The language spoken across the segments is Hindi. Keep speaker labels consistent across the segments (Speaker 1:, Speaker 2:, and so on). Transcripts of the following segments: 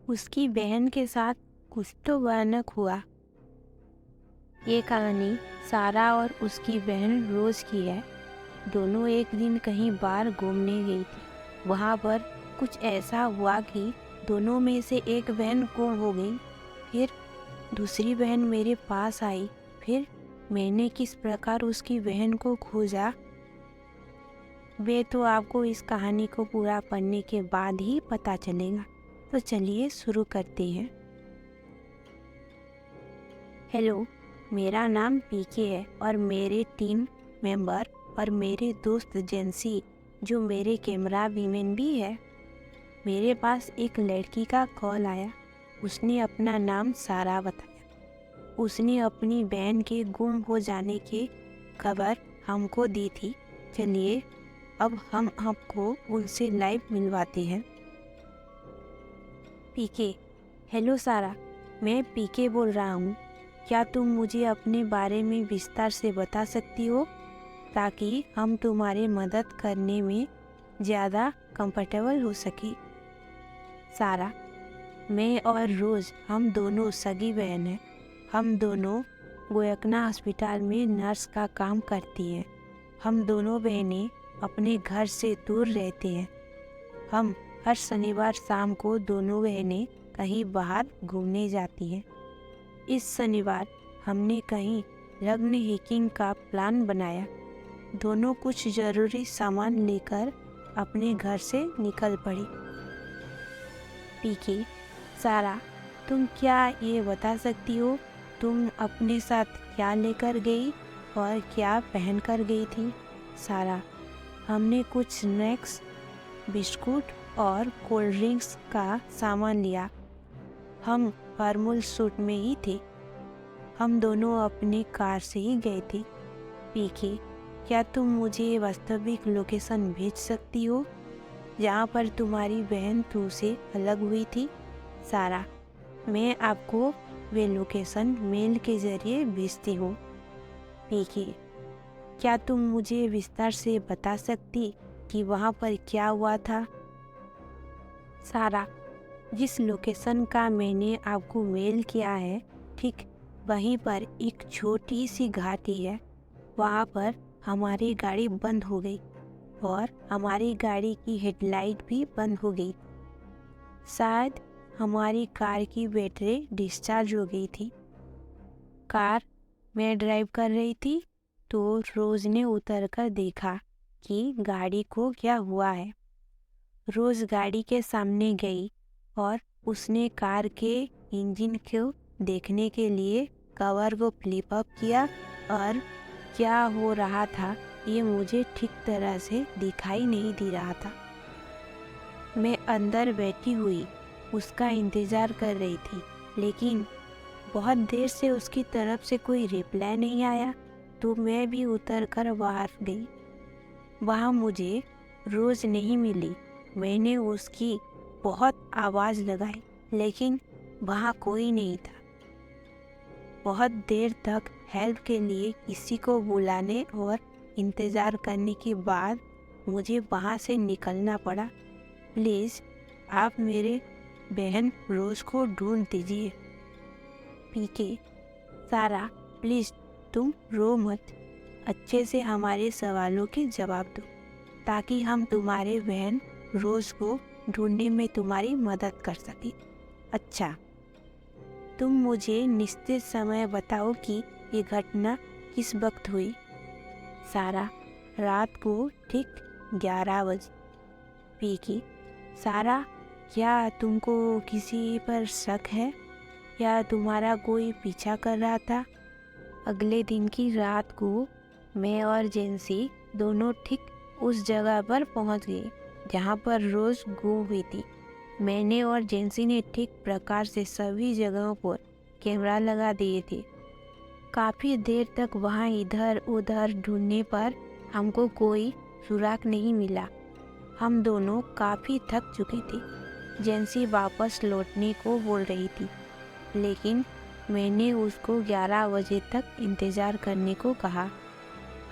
Speaker 1: उसकी बहन के साथ कुछ तो भयानक हुआ। ये कहानी सारा और उसकी बहन रोज की है। दोनों एक दिन कहीं बाहर घूमने गई थी। वहाँ पर कुछ ऐसा हुआ कि दोनों में से एक बहन गुम हो गई। फिर दूसरी बहन मेरे पास आई। फिर मैंने किस प्रकार उसकी बहन को खोजा, वे तो आपको इस कहानी को पूरा पढ़ने के बाद ही पता चलेगा। तो चलिए शुरू करते हैं। हेलो, मेरा नाम पीके है और मेरे टीम मेंबर और मेरे दोस्त जेंसी, जो मेरे कैमरा वीमेन भी है। मेरे पास एक लड़की का कॉल आया। उसने अपना नाम सारा बताया। उसने अपनी बहन के गुम हो जाने की खबर हमको दी थी। चलिए अब हम आपको उनसे लाइव मिलवाते हैं। पीके। हेलो सारा, मैं पीके बोल रहा हूँ। क्या तुम मुझे अपने बारे में विस्तार से बता सकती हो, ताकि हम तुम्हारी मदद करने में ज़्यादा कंफर्टेबल हो सके। सारा। मैं और रोज़ हम दोनों सगी बहन हैं। हम दोनों गोयकना अस्पताल में नर्स का काम करती हैं। हम दोनों बहनें अपने घर से दूर रहते हैं। हम हर शनिवार शाम को दोनों बहनें कहीं बाहर घूमने जाती हैं। इस शनिवार हमने कहीं लग्न हिकिंग का प्लान बनाया। दोनों कुछ ज़रूरी सामान लेकर अपने घर से निकल पड़ी। पीके। सारा, तुम क्या ये बता सकती हो तुम अपने साथ क्या लेकर गई और क्या पहन कर गई थी? सारा। हमने कुछ स्नैक्स, बिस्कुट और कोल्ड ड्रिंक्स का सामान लिया। हम फॉर्मल सूट में ही थे। हम दोनों अपनी कार से ही गए थे। पीके। क्या तुम मुझे वास्तविक लोकेशन भेज सकती हो जहाँ पर तुम्हारी बहन तुमसे अलग हुई थी? सारा। मैं आपको वे लोकेशन मेल के ज़रिए भेजती हूँ। पीके। क्या तुम मुझे विस्तार से बता सकती कि वहाँ पर क्या हुआ था? सारा। जिस लोकेशन का मैंने आपको मेल किया है, ठीक वहीं पर एक छोटी सी घाटी है। वहाँ पर हमारी गाड़ी बंद हो गई और हमारी गाड़ी की हेडलाइट भी बंद हो गई। शायद हमारी कार की बैटरी डिस्चार्ज हो गई थी। कार मैं ड्राइव कर रही थी तो रोज़ ने उतर कर देखा कि गाड़ी को क्या हुआ है। रोज़ गाड़ी के सामने गई और उसने कार के इंजन को देखने के लिए कवर को फ्लिप अप किया, और क्या हो रहा था ये मुझे ठीक तरह से दिखाई नहीं दे रहा था। मैं अंदर बैठी हुई उसका इंतज़ार कर रही थी, लेकिन बहुत देर से उसकी तरफ से कोई रिप्लाई नहीं आया। तो मैं भी उतर कर बाहर गई। वहाँ मुझे रोज़ नहीं मिली। मैंने उसकी बहुत आवाज़ लगाई, लेकिन वहाँ कोई नहीं था। बहुत देर तक हेल्प के लिए किसी को बुलाने और इंतज़ार करने के बाद मुझे वहाँ से निकलना पड़ा। प्लीज़ आप मेरे बहन रोज़ को ढूंढ दीजिए। पीके। सारा, प्लीज़ तुम रो मत। अच्छे से हमारे सवालों के जवाब दो, ताकि हम तुम्हारे बहन रोज़ को ढूंढने में तुम्हारी मदद कर सकें। अच्छा, तुम मुझे निश्चित समय बताओ कि ये घटना किस वक्त हुई? सारा। रात को ठीक 11 बजे। पीके। सारा, क्या तुमको किसी पर शक है या तुम्हारा कोई पीछा कर रहा था? अगले दिन की रात को मैं और जेंसी दोनों ठीक उस जगह पर पहुंच गए जहां पर रोज़ गुम हुई थी। मैंने और जेंसी ने ठीक प्रकार से सभी जगहों पर कैमरा लगा दिए थे। काफ़ी देर तक वहां इधर उधर ढूंढने पर हमको कोई सुराग नहीं मिला। हम दोनों काफ़ी थक चुके थे। जेंसी वापस लौटने को बोल रही थी, लेकिन मैंने उसको 11 बजे तक इंतज़ार करने को कहा।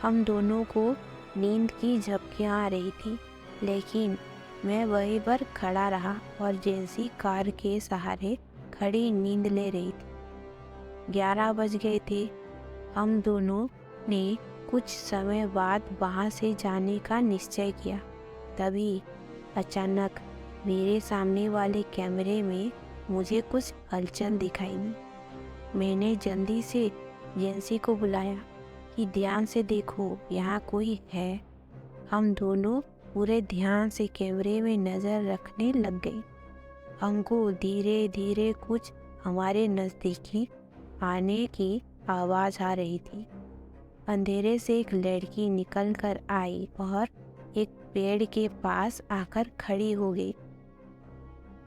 Speaker 1: हम दोनों को नींद की झपकियाँ आ रही थी, लेकिन मैं वहीं पर खड़ा रहा और जेंसी कार के सहारे खड़ी नींद ले रही थी। 11 बज गए थे। हम दोनों ने कुछ समय बाद वहाँ से जाने का निश्चय किया। तभी अचानक मेरे सामने वाले कैमरे में मुझे कुछ हलचल दिखाई दी। मैंने जल्दी से जेंसी को बुलाया कि ध्यान से देखो, यहाँ कोई है। हम दोनों पूरे ध्यान से कैमरे में नज़र रखने लग गए। हमको धीरे धीरे कुछ हमारे नज़दीकी आने की आवाज़ आ रही थी। अंधेरे से एक लड़की निकल कर आई और एक पेड़ के पास आकर खड़ी हो गई।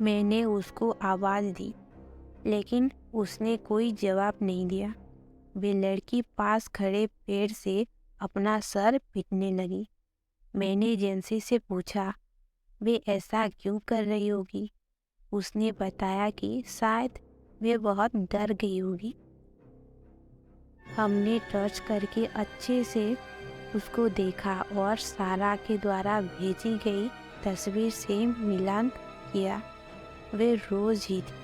Speaker 1: मैंने उसको आवाज़ दी, लेकिन उसने कोई जवाब नहीं दिया। वे लड़की पास खड़े पेड़ से अपना सर पीटने लगी। मैंने जेंसी से पूछा, वे ऐसा क्यों कर रही होगी? उसने बताया कि शायद वे बहुत डर गई होगी। हमने टॉर्च करके अच्छे से उसको देखा और सारा के द्वारा भेजी गई तस्वीर से मिलान किया। वे रोज़ ही थी।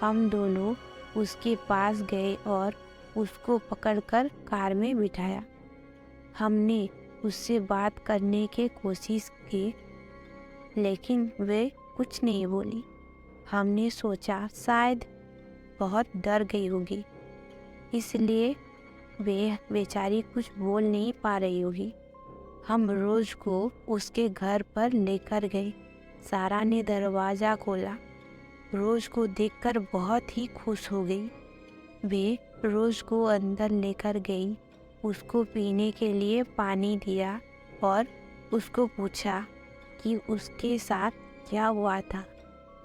Speaker 1: हम दोनों उसके पास गए और उसको पकड़कर कार में बिठाया। हमने उससे बात करने की कोशिश की, लेकिन वे कुछ नहीं बोली। हमने सोचा शायद बहुत डर गई होगी, इसलिए वे बेचारी कुछ बोल नहीं पा रही होगी। हम रोज को उसके घर पर लेकर गए। सारा ने दरवाज़ा खोला। रोज को देखकर बहुत ही खुश हो गई। वे रोज को अंदर लेकर गई, उसको पीने के लिए पानी दिया और उसको पूछा कि उसके साथ क्या हुआ था,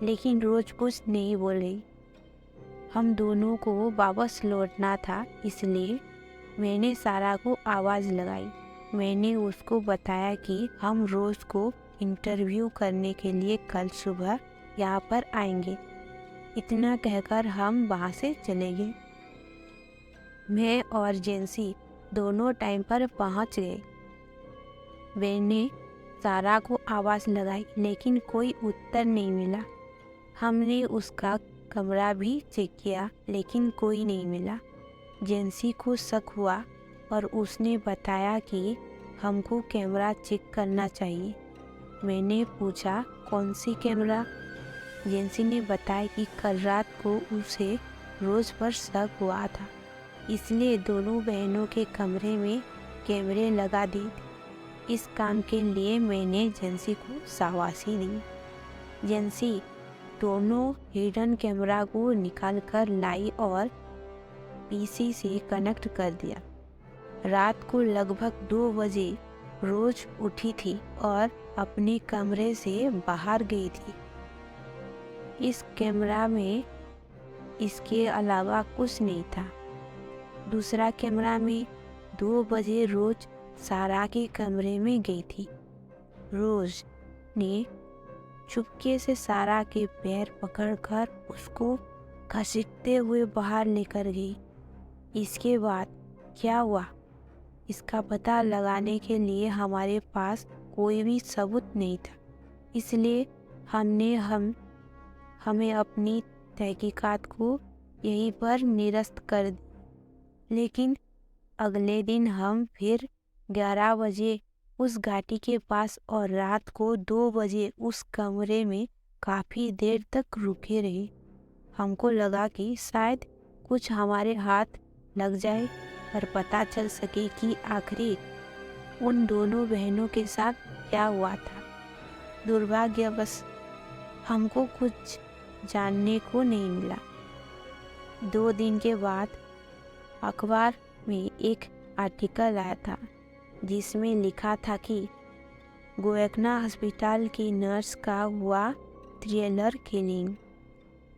Speaker 1: लेकिन रोज कुछ नहीं बोल रही। हम दोनों को वापस लौटना था, इसलिए मैंने सारा को आवाज़ लगाई। मैंने उसको बताया कि हम रोज को इंटरव्यू करने के लिए कल सुबह यहाँ पर आएंगे। इतना कहकर हम वहाँ से चले गए। मैं और जेंसी दोनों टाइम पर पहुँच गए। मैंने सारा को आवाज़ लगाई, लेकिन कोई उत्तर नहीं मिला। हमने उसका कमरा भी चेक किया, लेकिन कोई नहीं मिला। जेंसी को शक हुआ और उसने बताया कि हमको कैमरा चेक करना चाहिए। मैंने पूछा, कौन सी कैमरा? जेंसी ने बताया कि कल रात को उसे रोज पर शक हुआ था, इसलिए दोनों बहनों के कमरे में कैमरे लगा दिए। इस काम के लिए मैंने जेंसी को शाबाशी दी। जेंसी दोनों हिडन कैमरा को निकाल कर लाई और पीसी से कनेक्ट कर दिया। रात को लगभग 2 बजे रोज उठी थी और अपने कमरे से बाहर गई थी। इस कैमरा में इसके अलावा कुछ नहीं था। दूसरा कैमरा में 2 बजे रोज सारा के कमरे में गई थी। रोज ने चुपके से सारा के पैर पकड़कर उसको घसीटते हुए बाहर लेकर गई। इसके बाद क्या हुआ, इसका पता लगाने के लिए हमारे पास कोई भी सबूत नहीं था, इसलिए हमें अपनी तहकीकात को यहीं पर निरस्त कर दी। लेकिन अगले दिन हम फिर 11 बजे उस घाटी के पास और रात को 2 बजे उस कमरे में काफ़ी देर तक रुके रहे। हमको लगा कि शायद कुछ हमारे हाथ लग जाए और पता चल सके कि आखिरी उन दोनों बहनों के साथ क्या हुआ था। दुर्भाग्यवश हमको कुछ जानने को नहीं मिला। 2 दिन के बाद अखबार में एक आर्टिकल आया था, जिसमें लिखा था कि गोयकना अस्पताल की नर्स का हुआ थ्रिलर किलिंग।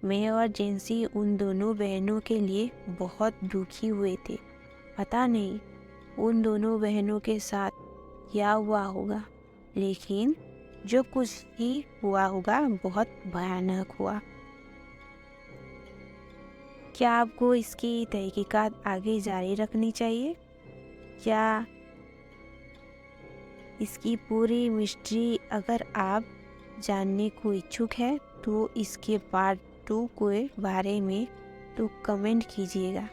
Speaker 1: मैं और जेंसी उन दोनों बहनों के लिए बहुत दुखी हुए थे। पता नहीं उन दोनों बहनों के साथ क्या हुआ होगा, लेकिन जो कुछ ही हुआ होगा बहुत भयानक हुआ। क्या आपको इसकी तहकीकात आगे जारी रखनी चाहिए? क्या इसकी पूरी मिस्ट्री अगर आप जानने को इच्छुक है तो इसके पार्ट 2 के बारे में तो कमेंट कीजिएगा।